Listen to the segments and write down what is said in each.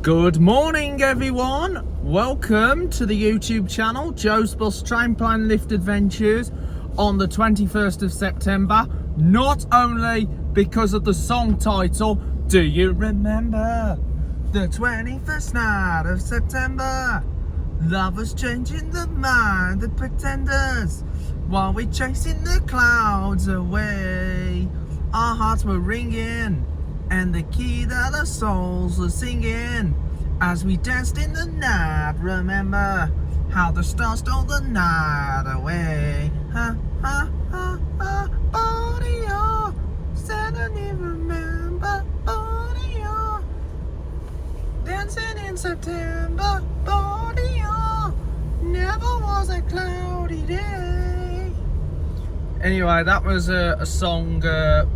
Good morning everyone, welcome to the YouTube channel Joe's Bus Train Plan Lift Adventures on the 21st of September. Not only because of the song title, do you remember the 21st night of September? Love was changing the mind of pretenders while we're chasing the clouds away. Our hearts were ringing and the key that our souls were singing as we danced in the night. Remember how the stars stole the night away. Ha ha ha ha, audio. Suddenly remember audio. Dancing in September, audio. Never was a cloudy day. Anyway, that was a song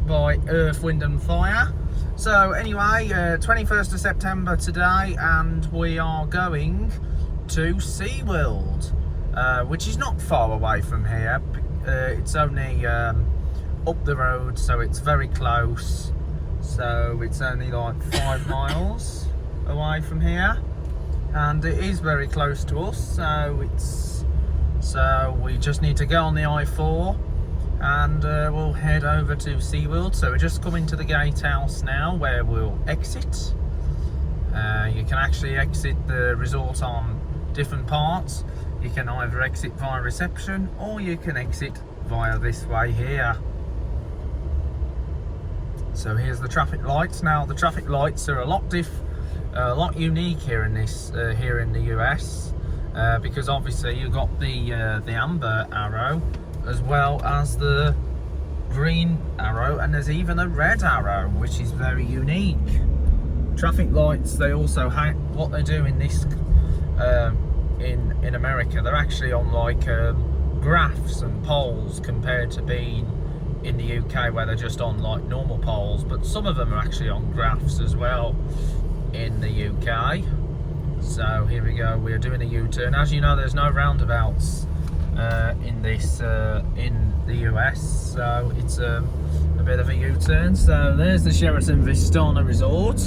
by Earth, Wind and Fire. So anyway, 21st of September today, and we are going to Seaworld, which is not far away from here. It's only up the road, so it's very close. So it's only like 5 miles away from here, and it is very close to us. So we just need to go on the I-4. And we'll head over to Seaworld. So we're just coming to the gatehouse now where we'll exit. You can actually exit the resort on different parts. You can either exit via reception or you can exit via this way here. So here's the traffic lights. Now the traffic lights are a lot unique here in here in the US, because obviously you've got the amber arrow, as well as the green arrow, and there's even a red arrow, which is very unique. Traffic lights, they also what they do in this in America, they're actually on like graphs and poles, compared to being in the UK where they're just on like normal poles. But some of them are actually on graphs as well in the UK. So here we go, we're doing a U-turn. As you know, there's no roundabouts in the US, so it's a bit of a U-turn. So there's the Sheraton Vistana Resort.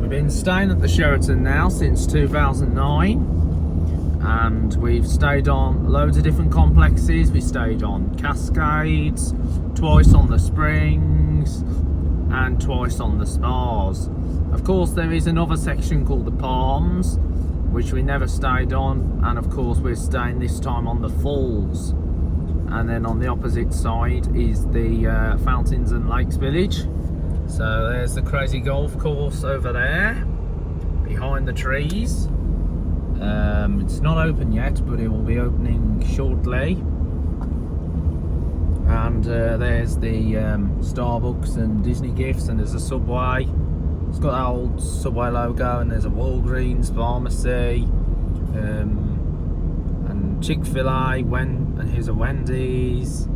We've been staying at the Sheraton now since 2009, and we've stayed on loads of different complexes. We stayed on Cascades, twice on the Springs, and twice on the Spas. Of course, there is another section called the Palms, which we never stayed on, and of course we're staying this time on the Falls. And then on the opposite side is the Fountains and Lakes Village. So there's the crazy golf course over there behind the trees. It's not open yet, but it will be opening shortly. And there's the Starbucks and Disney gifts, and there's a Subway. It's got that old Subway logo, and there's a Walgreens pharmacy, and Chick-fil-A, and here's a Wendy's.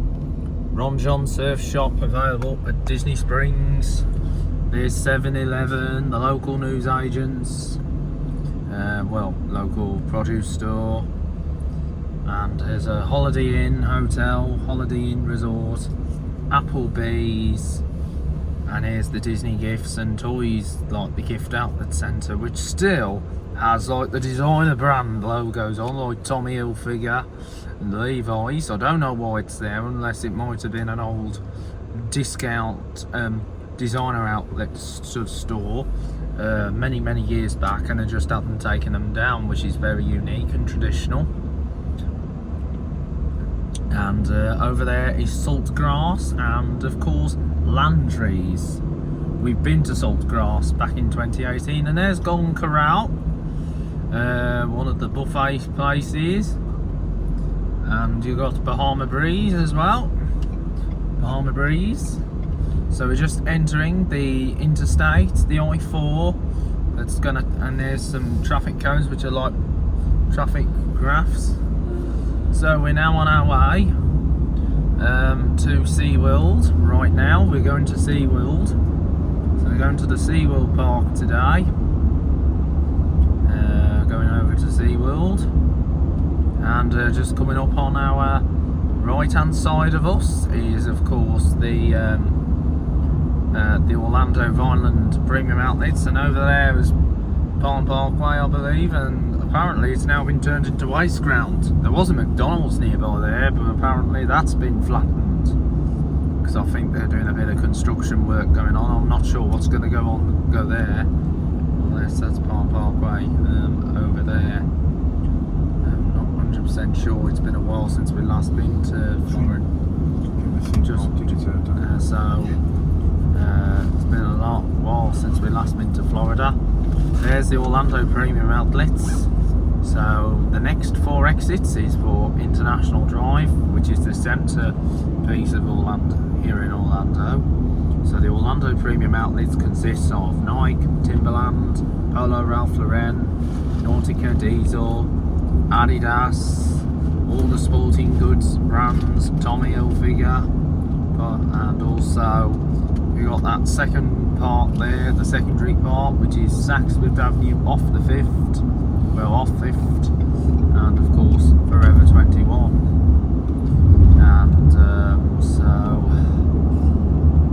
Ron John Surf Shop available at Disney Springs. There's 7-Eleven, the local news agents, local produce store, and there's a Holiday Inn hotel, Holiday Inn Resort, Applebee's. And here's the Disney gifts and toys, like the gift outlet centre, which still has like the designer brand logos on, like Tommy Hilfiger and Levi's. I don't know why it's there, unless it might have been an old discount designer outlet store many years back, and they just haven't taken them down, which is very unique and traditional. And over there is Saltgrass, and of course Landry's. We've been to Saltgrass back in 2018, and there's Golden Corral, one of the buffet places. And you've got Bahama Breeze as well, Bahama Breeze. So we're just entering the interstate, the I-4. And there's some traffic cones, which are like traffic graphs. So we're now on our way to Seaworld. Right now we're going to Seaworld. So we're going to the Seaworld Park today. Going over to Seaworld. And just coming up on our right hand side of us is of course the Orlando Vineland Premium Outlets, and over there is Palm Parkway, I believe, and apparently it's now been turned into waste ground. There was a McDonald's nearby there, but apparently that's been flattened because I think they're doing a bit of construction work going on. I'm not sure what's going to go there, unless that's Palm Parkway over there. I'm not 100% sure. It's been a while since we last been to Florida. It's been a while since we last been to Florida. There's the Orlando Premium Outlets. So the next 4 exits is for International Drive, which is the centre piece of Orlando, here in Orlando. So the Orlando Premium Outlets consists of Nike, Timberland, Polo Ralph Lauren, Nautica, Diesel, Adidas, all the sporting goods brands, Tommy Hilfiger, and also we got that second part there, the secondary part, which is Saks Fifth Avenue off 5th, and of course Forever 21. And so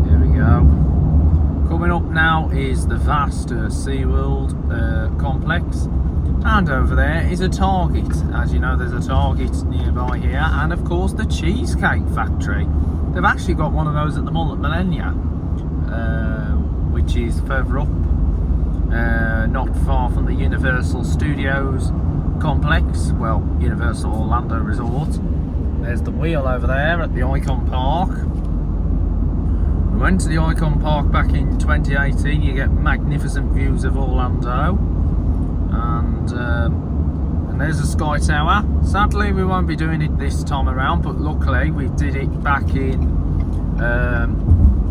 here we go. Coming up now is the vast Seaworld complex, and over there is a Target. As you know, there's a Target nearby here, and of course the Cheesecake Factory. They've actually got one of those at the mall at Millennia, which is further up, not far from the Universal Studios complex, well, Universal Orlando Resort. There's the wheel over there at the Icon Park. We went to the Icon Park back in 2018. You get magnificent views of Orlando, and there's a Sky Tower. Sadly, we won't be doing it this time around, but luckily we did it back in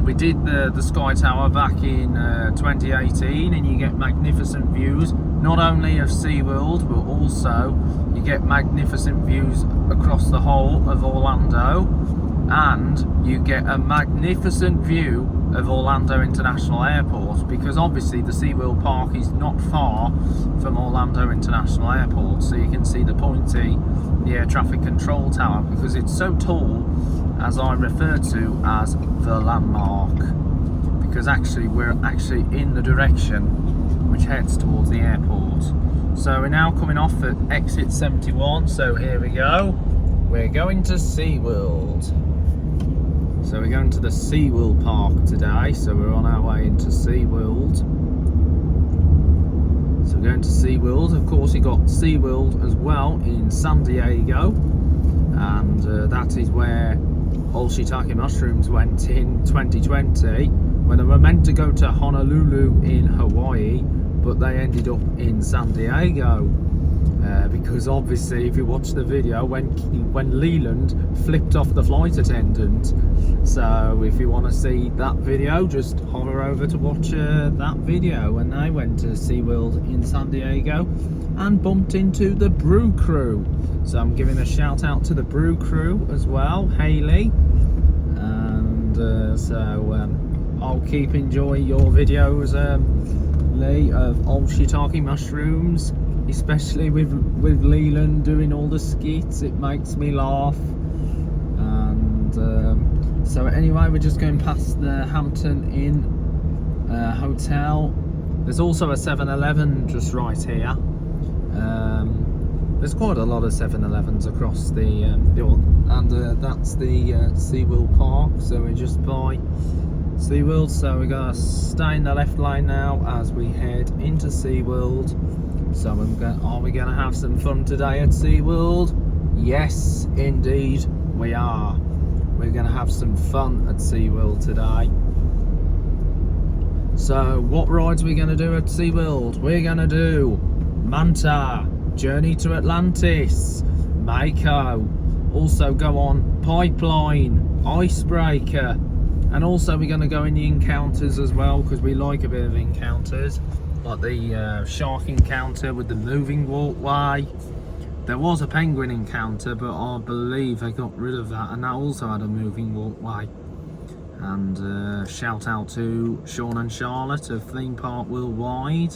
we did the Sky Tower back in 2018, and you get magnificent views not only of SeaWorld, but also you get magnificent views across the whole of Orlando, and you get a magnificent view of Orlando International Airport, because obviously the SeaWorld Park is not far from Orlando International Airport, so you can see the air traffic control tower, because it's so tall, as I refer to as the landmark, because actually we're actually in the direction which heads towards the airport. So we're now coming off at exit 71, so here we go. We're going to SeaWorld. So we're going to the SeaWorld Park today, so we're on our way into SeaWorld. So we're going to SeaWorld. Of course, you got SeaWorld as well in San Diego, and that is where all shiitake mushrooms went in 2020, when they were meant to go to Honolulu in Hawaii, but they ended up in San Diego. Because obviously, if you watch the video, when Leland flipped off the flight attendant. So if you want to see that video, just hover over to watch that video when they went to SeaWorld in San Diego and bumped into the Brew Crew. So I'm giving a shout out to the Brew Crew as well, Hayley, and I'll keep enjoying your videos, Lee, of old shiitake mushrooms, especially with Leland doing all the skits. It makes me laugh. And so anyway, we're just going past the Hampton Inn hotel. There's also a 7-Eleven just right here. There's quite a lot of 7-Elevens across that's the SeaWorld Park. So we're just by SeaWorld, so we're gonna stay in the left lane now as we head into SeaWorld. So are we gonna have some fun today at SeaWorld? Yes, indeed we are. We're gonna have some fun at SeaWorld today. So what rides are we gonna do at SeaWorld? We're gonna do Manta, Journey to Atlantis, Mako, also go on Pipeline, Icebreaker, and also we're going to go in the encounters as well, because we like a bit of encounters, like the shark encounter with the moving walkway. There was a penguin encounter, but I believe they got rid of that, and that also had a moving walkway. And shout out to Sean and Charlotte of Theme Park Worldwide,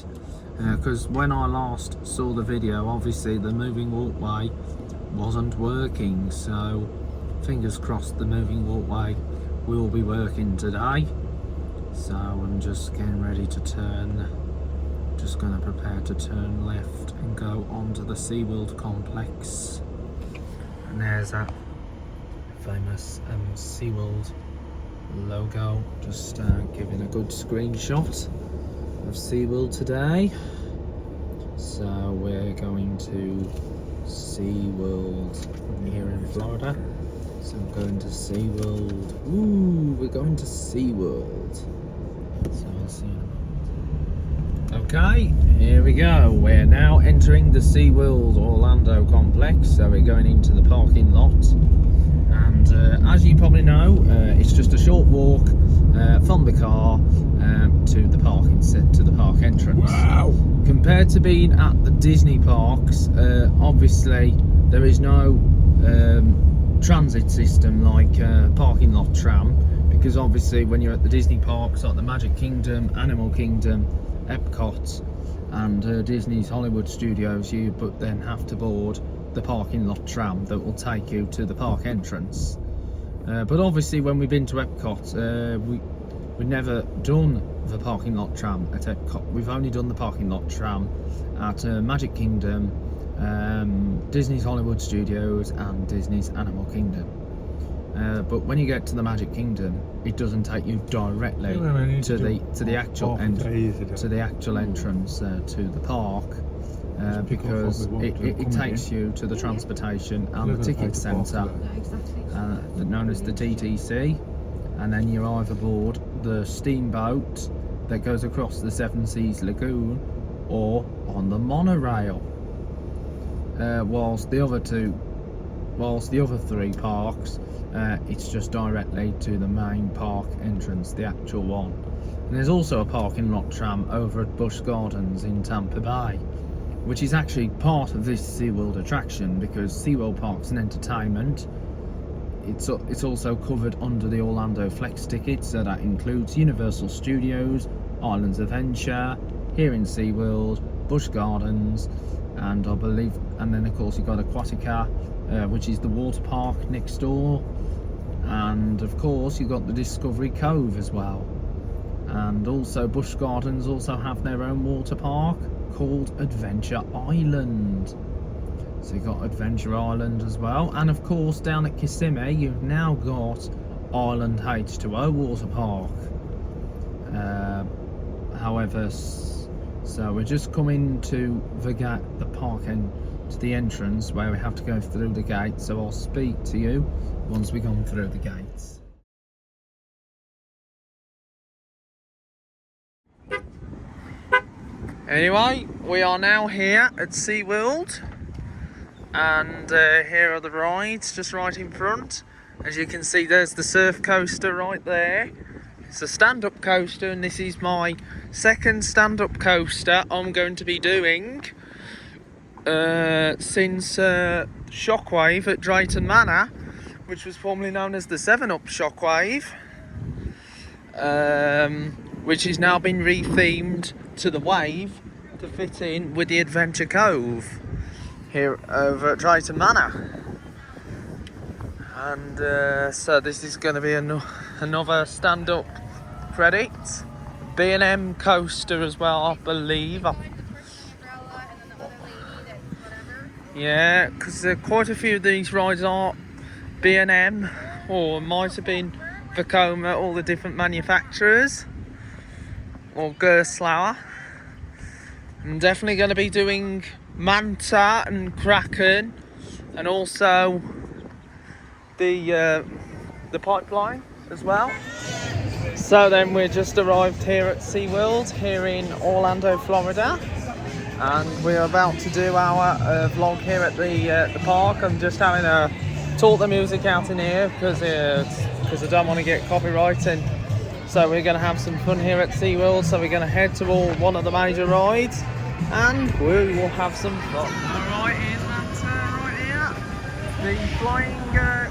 because when I last saw the video, obviously the moving walkway wasn't working, so fingers crossed the moving walkway will be working today. So I'm just getting ready to turn just going to prepare to turn left and go onto the Seaworld complex. And there's that famous Seaworld logo. Just giving a good screenshot of Seaworld today. So we're going to Seaworld here in Florida. So I'm going to Seaworld. Ooh, we're going to Seaworld. So I'll see you in a moment. Okay, here we go. We're now entering the Seaworld Orlando complex. So we're going into the parking lot. And as you probably know, it's just a short walk from the car to the park entrance. Wow! Compared to being at the Disney parks, obviously there is no transit system like parking lot tram, because obviously when you're at the Disney parks like the Magic Kingdom, Animal Kingdom, Epcot and Disney's Hollywood Studios, you but then have to board the parking lot tram that will take you to the park entrance. But obviously when we've been to Epcot, we've never done the parking lot tram at Epcot. We've only done the parking lot tram at Magic Kingdom, Disney's Hollywood Studios and Disney's Animal Kingdom. But when you get to the Magic Kingdom, it doesn't take you directly to the actual entrance to the park, because it takes you to the transportation and the ticket centre, known as the TTC, and then you either board the steamboat that goes across the Seven Seas Lagoon or on the monorail. Whilst the other three parks, it's just directly to the main park entrance, the actual one. And there's also a parking lot tram over at Busch Gardens in Tampa Bay, which is actually part of this SeaWorld attraction, because SeaWorld Parks and Entertainment, it's also covered under the Orlando Flex ticket, so that includes Universal Studios, Islands of Adventure, here in SeaWorld, Busch Gardens, and I believe, and then of course you've got Aquatica, which is the water park next door, and of course you've got the Discovery Cove as well. And also Busch Gardens also have their own water park called Adventure Island. So you've got Adventure Island as well, and of course down at Kissimmee you've now got Island H2O water park. However, so we're just coming to the park and to the entrance where we have to go through the gate, so I'll speak to you once we've gone through the gates. Anyway, we are now here at SeaWorld, and here are the rides just right in front. As you can see, there's the surf coaster right there. It's a stand-up coaster, and this is my second stand-up coaster I'm going to be doing since Shockwave at Drayton Manor, which was formerly known as the 7-Up Shockwave, which has now been rethemed to the Wave to fit in with the Adventure Cove here over at Drayton Manor. And so this is going to be another stand-up credit. B&M coaster as well, I believe. Yeah, because quite a few of these rides are B&M, or might have been Vekoma, all the different manufacturers, or Gerstlauer. I'm definitely going to be doing Manta and Kraken, and also the pipeline as well. So then we're just arrived here at SeaWorld here in Orlando, Florida, and we're about to do our vlog here at the park. I'm just having to talk the music out in here because I don't want to get copyrighted. So we're going to have some fun here at SeaWorld. So we're going to head to one of the major rides, and we will have some fun. Alright, here's that right here, the flying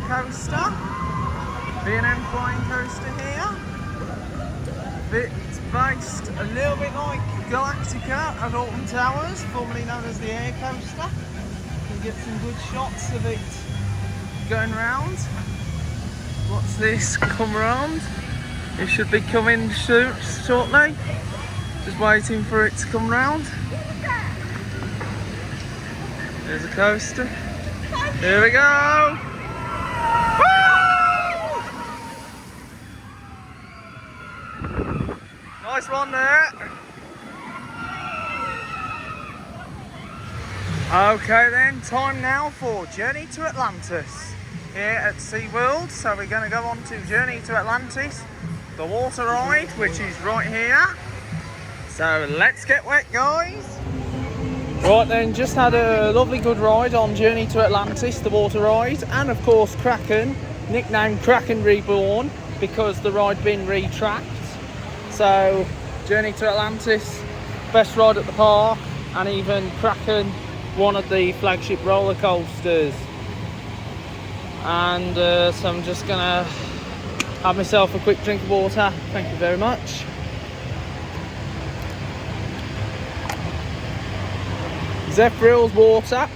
coaster, B&M flying coaster here. It's based a little bit like Galactica at Alton Towers, formerly known as the Air Coaster. You can get some good shots of it going round. Watch this come round. It should be coming shortly. Just waiting for it to come round. There's a coaster. Here we go. Woo! Nice one there. Okay then, time now for Journey to Atlantis here at Seaworld. So we're going to go on to Journey to Atlantis, the water ride, which is right here. So let's get wet, guys. Right then, just had a lovely good ride on Journey to Atlantis, the water ride, and of course Kraken, nicknamed Kraken Reborn because the ride been retracked. So Journey to Atlantis, best ride at the park, and even Kraken, one of the flagship roller coasters. And so I'm just gonna have myself a quick drink of water. Thank you very much. Zephyr's water.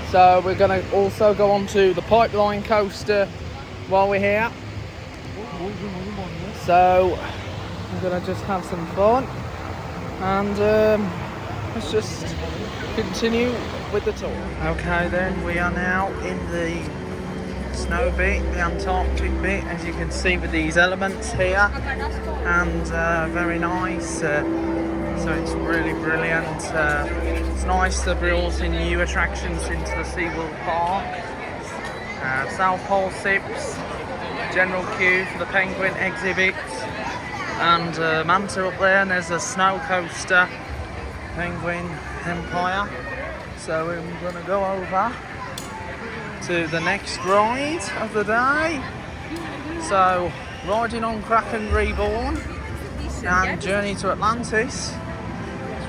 So we're going to also go on to the pipeline coaster while we're here. So I'm going to just have some fun and let's just continue with the tour. Okay then, we are now in the snow bit, the Antarctic bit, as you can see with these elements here, and very nice. So it's really brilliant. It's nice to bring in new attractions into the Seaworld Park. South Pole Sips, general queue for the penguin exhibit, and Manta up there, and there's a snow coaster, Penguin Empire. So I'm going to go over to the next ride of the day. So riding on Kraken Reborn and Journey to Atlantis.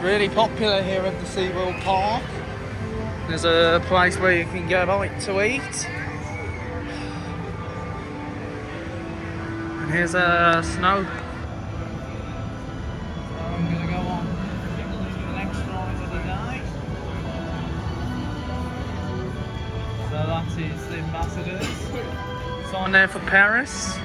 Really popular here at the Seaworld Park. There's a place where you can get out to eat. And here's a snow. So I'm going to go on to the next ride of the day. So that is the ambassadors. Sign there for Paris.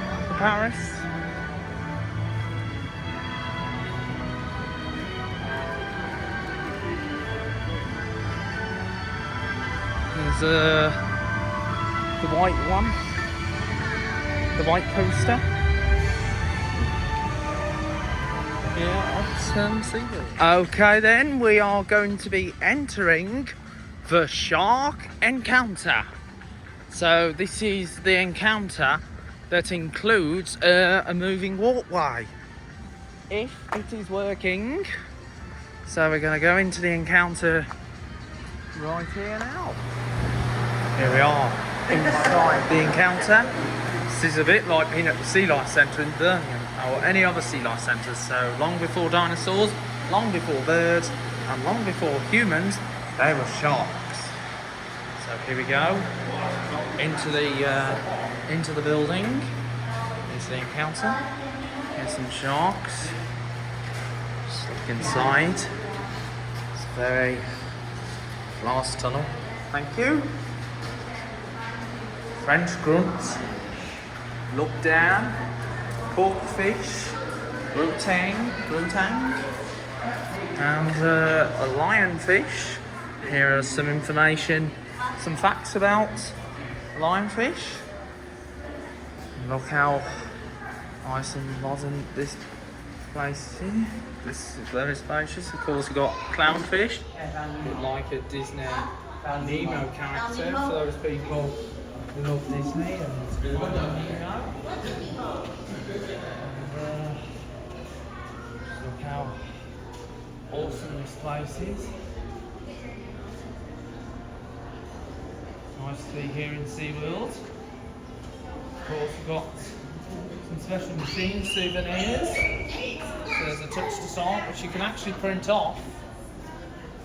There's the white one, the white coaster. Yeah, at Seaworld. Okay then, we are going to be entering the Shark Encounter. So this is the encounter that includes a moving walkway, if it is working. So we're going to go into the encounter right here now. Here we are, inside the encounter. This is a bit like being at the Sea Life Centre in Birmingham, or any other sea life centres. So long before dinosaurs, long before birds, and long before humans, they were sharks. So here we go, into the building. Here's the encounter. Here's some sharks. Just look inside. It's a very glass tunnel. Thank you. French grunt, look down, porkfish, grotang, and a lionfish. Here are some information, some facts about lionfish. Look how nice and modern this place is. This is very spacious. Of course, we've got clownfish, like a Disney Nemo character for those people who love Disney and Nemo. Look how awesome this place is. Nice to be here in Seaworld. Of course, we've got some special machine souvenirs. So there's a touch to sign, which you can actually print off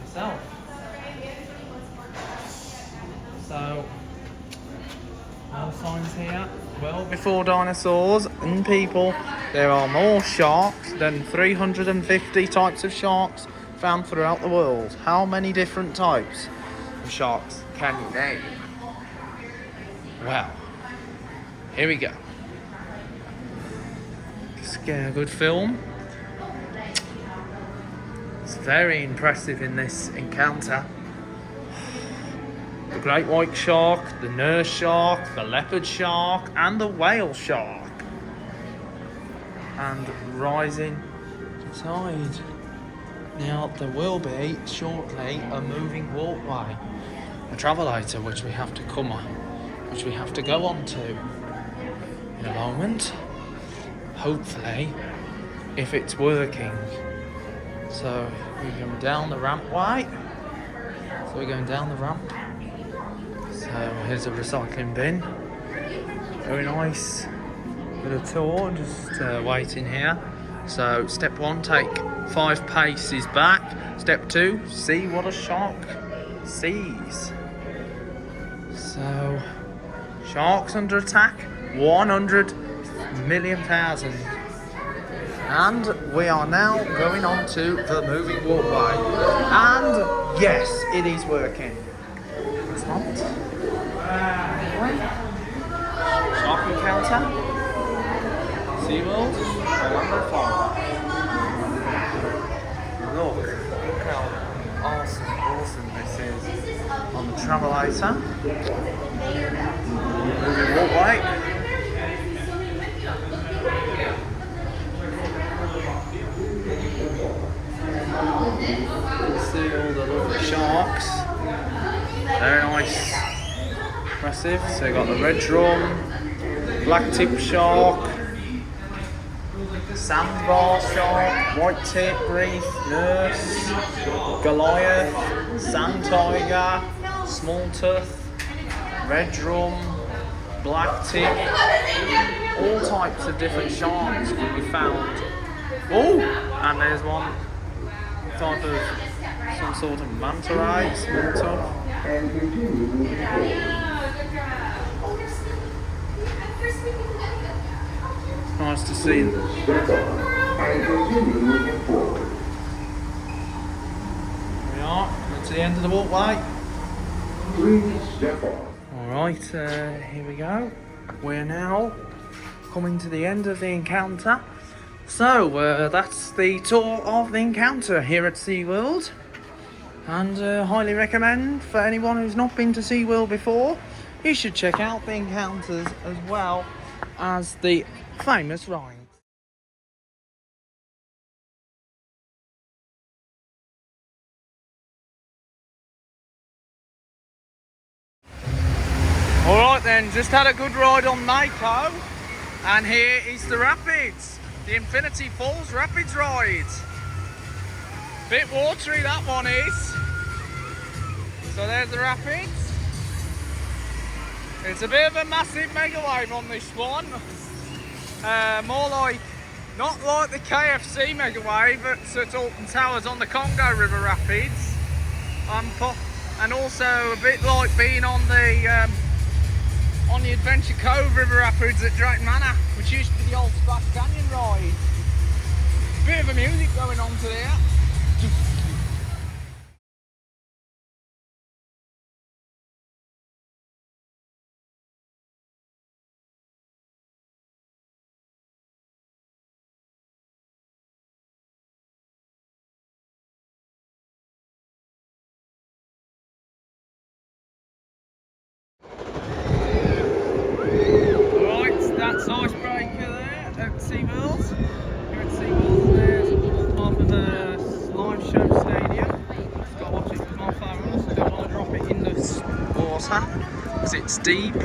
yourself. So, no signs here. Well, before dinosaurs and people, there are more sharks than 350 types of sharks found throughout the world. How many different types of sharks can you name? Well, here we go. Scare good film. It's very impressive in this encounter. The great white shark, the nurse shark, the leopard shark, and the whale shark. And rising to tide. Now there will be shortly a moving walkway, a travelator which we have to go on to in a moment. Hopefully, if it's working. So we're going down the rampway. So we're going down the ramp. So here's a recycling bin. Very nice. Bit of tour, just waiting here. So step 1, take 5 paces back. Step 2, see what a shark sees. So sharks under attack, 100 million thousand. And we are now going on to the moving walkway. And yes, it is working. It's not. Shark encounter. Seaworld, Orlando, Florida. Look how awesome this is on the travelator. Moving walkway. See all the lovely sharks. Very nice. Impressive. So you got the red drum, black tip shark, sandbar shark, white tip reef, nurse, Goliath, sand tiger, small tooth, red drum, black tip. All types of different sharks can be found. Oh, and there's one type of some sort of manta ray, small tooth. Nice to see them. Here we are, we're to the end of the walkway. Alright, here we go. We're now coming to the end of the encounter. So, that's the tour of the encounter here at Seaworld. And highly recommend for anyone who's not been to Seaworld before, you should check out the encounters as well as the famous rides. Alright then, just had a good ride on Mako, and here is the rapids, the Infinity Falls Rapids ride. Bit watery that one is. So there's the rapids. It's a bit of a massive mega wave on this one. More like, not like the KFC mega wave at Alton Towers on the Congo River Rapids. And also a bit like being on the Adventure Cove River Rapids at Drayton Manor, which used to be the old Splash Canyon ride. Bit of a music going on to there. That's icebreaker there at Seaworld. Here at Seaworld, there's half of the live show stadium. Just got to watch it with my phone, so don't want to drop it in the water because it's deep. A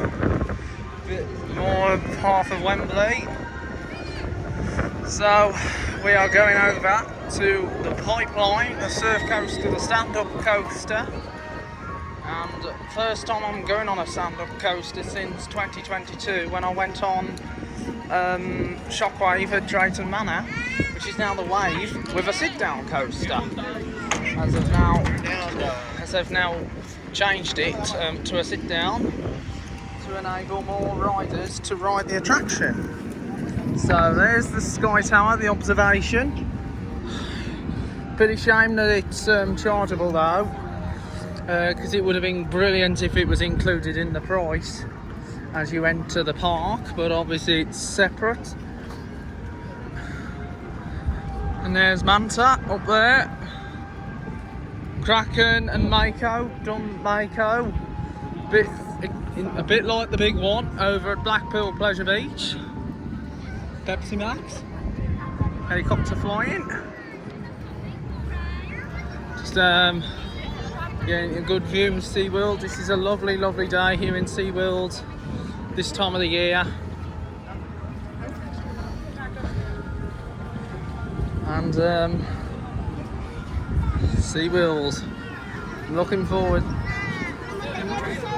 bit more of half of Wembley. So we are going over to the pipeline, the surf coaster, the stand-up coaster. And first time I'm going on a stand-up coaster since 2022 when I went on Shockwave at Drayton Manor, which is now the Wave, with a sit-down coaster. As they've now changed it to a sit-down to enable more riders to ride the attraction. So there's the Sky Tower, the observation. Pretty shame that it's chargeable though. Because it would have been brilliant if it was included in the price as you enter the park, but obviously it's separate. And there's Manta up there. Kraken and Mako, done Mako. A bit like the big one over at Blackpool Pleasure Beach. Pepsi Max. Helicopter flying. Just getting a good view of Seaworld. This is a lovely, lovely day here in Seaworld this time of the year. And Seaworld, looking forward.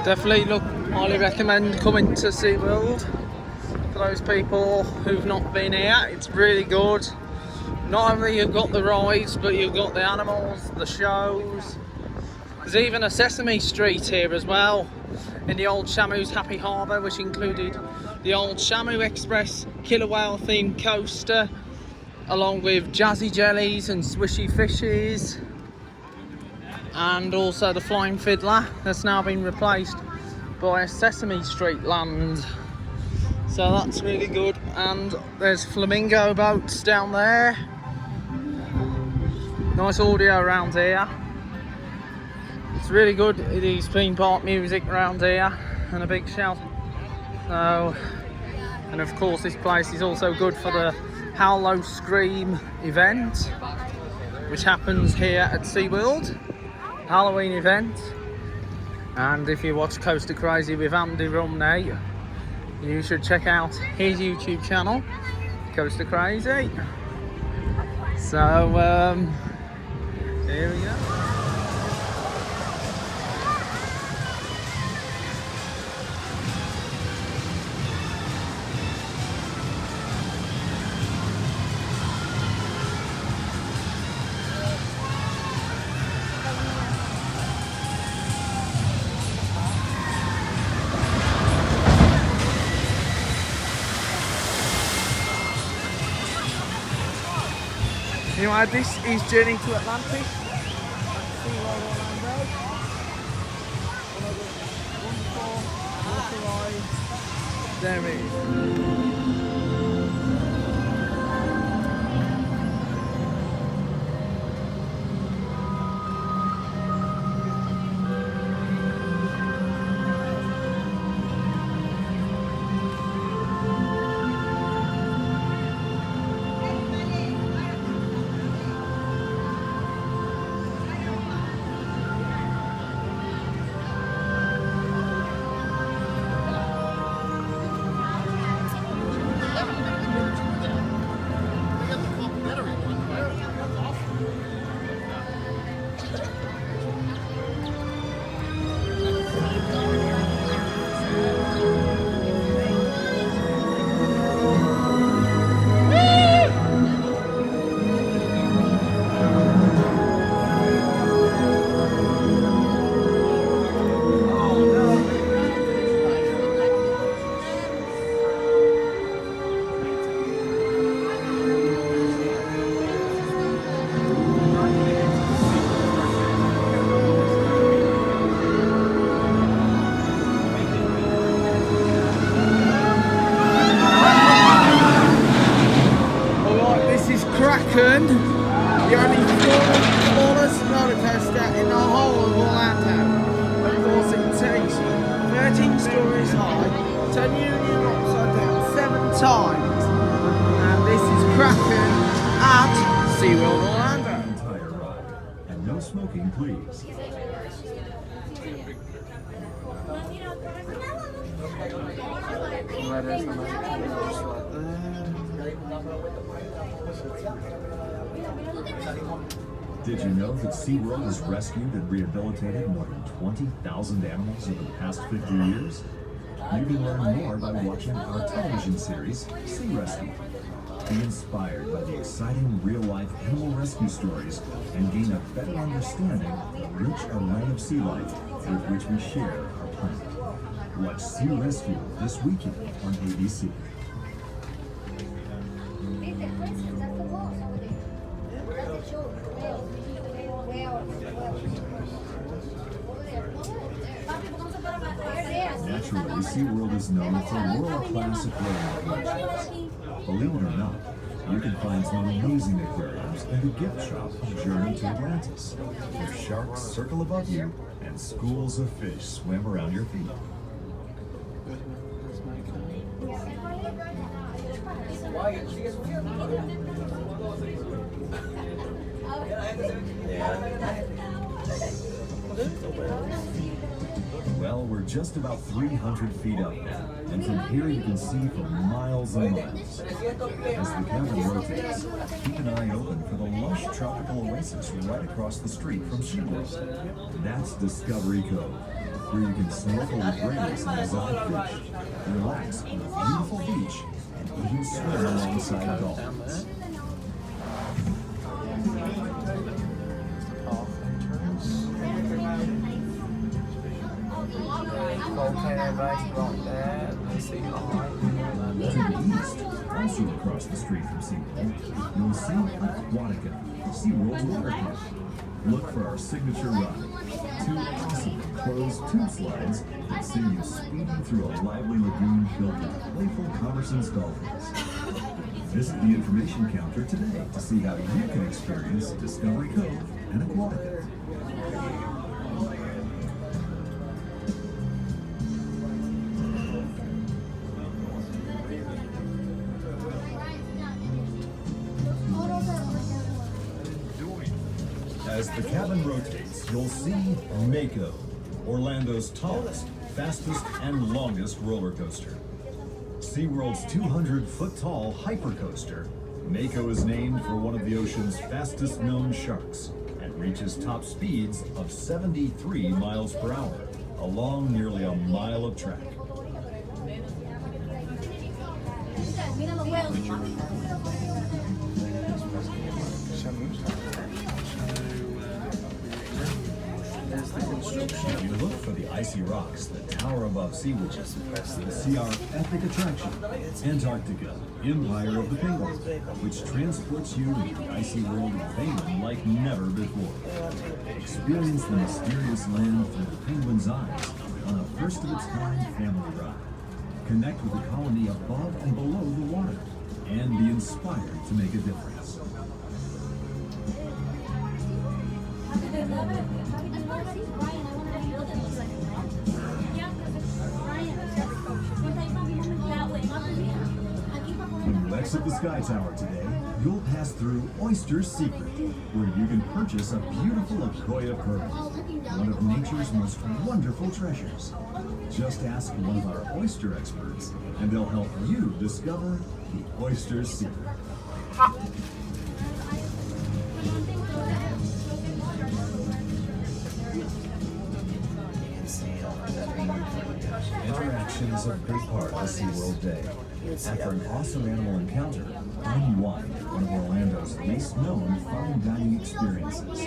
Definitely highly recommend coming to Seaworld for those people who've not been here. It's really good. Not only you've got the rides, but you've got the animals, the shows. There's even a Sesame Street here as well in the old Shamu's Happy Harbour, which included the old Shamu Express killer whale themed coaster, along with Jazzy Jellies and Swishy Fishes, and also the Flying Fiddler that's now been replaced by a Sesame Street land. So that's really good. And there's flamingo boats down there. Nice audio around here. It's really good. It is theme park music around here and a big shout. So, and of course this place is also good for the Howl Low Scream event, which happens here at Seaworld, Halloween event. And if you watch Coaster Crazy with Andy Rumney, you should check out his YouTube channel, Coaster Crazy. So here we go. Anyway, this is Journey to Atlantis. Seaworld Orlando. Wonderful water ride. There it is. Kraken, the only smallest roller coaster in the whole of Orlando. Of course, it takes 13 stories high, turn you upside down 7 times, and this is Kraken at Seaworld Orlando. Entire ride, and no smoking, please. Did you know that Seaworld has rescued and rehabilitated more than 20,000 animals over the past 50 years? You can learn more by watching our television series, Sea Rescue. Be inspired by the exciting real-life animal rescue stories and gain a better understanding of the rich array of sea life with which we share our planet. Watch Sea Rescue this weekend on ABC. Naturally, Seaworld is known for world-class aquarium collections. Believe it or not, You can find some amazing aquariums in the gift shop of Journey to Atlantis, where sharks circle above you and schools of fish swim around your feet. Well, we're just about 300 feet up, and from here you can see for miles and miles. As the cabin rotates, keep an eye open for the lush tropical oasis right across the street from Seaworld. That's Discovery Cove, where you can snorkel with rays and exotic fish, relax on a beautiful beach, and even swim alongside dolphins. Volcano base right there. Let's see To the east, also across the street from Seaworld, you'll see Aquatica, Seaworld's water park. Look for our signature ride, 2 awesome closed tube slides that send you speeding through a lively lagoon filled with playful conversant dolphins. Visit the information counter today to see how you can experience Discovery Cove and Aquatica. As the cabin rotates, you'll see Mako, Orlando's tallest, fastest, and longest roller coaster. SeaWorld's 200-foot-tall hypercoaster, Mako is named for one of the ocean's fastest known sharks and reaches top speeds of 73 miles per hour along nearly a mile of track. You look for the icy rocks that tower above SeaWorld. You'll see our epic attraction, Antarctica, Empire of the Penguin, which transports you into the icy world of penguin like never before. Experience the mysterious land through the penguin's eyes on a first-of-its-kind family ride. Connect with the colony above and below the water, and be inspired to make a difference. When you exit the Sky Tower today, you'll pass through Oyster's Secret, where you can purchase a beautiful Akoya pearl, one of nature's most wonderful treasures. Just ask one of our oyster experts, and they'll help you discover the Oyster's Secret. Interaction is a big part of SeaWorld Day. After an awesome animal encounter, unwind one of Orlando's least known fine dining experiences,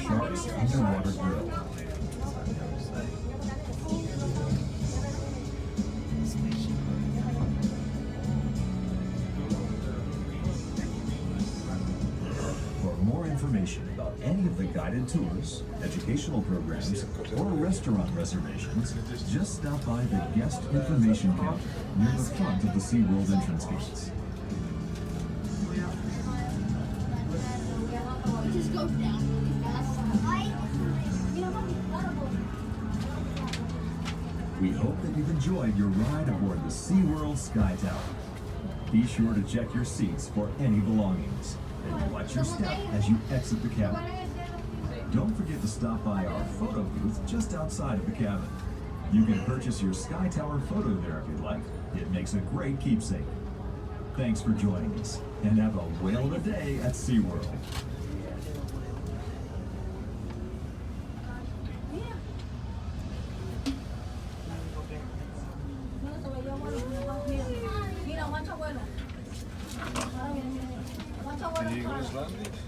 Shark's Underwater Grill. For more information about any of the guided tours, educational programs, or restaurant reservations, just stop by the guest information counter near the front of the SeaWorld entrance gates. We hope that you've enjoyed your ride aboard the SeaWorld Sky Tower. Be sure to check your seats for any belongings, and watch your step as you exit the cabin. Don't forget to stop by our photo booth just outside of the cabin. You can purchase your Sky Tower photo there if you'd like. It makes a great keepsake. Thanks for joining us, and have a whale of a day at SeaWorld. English language?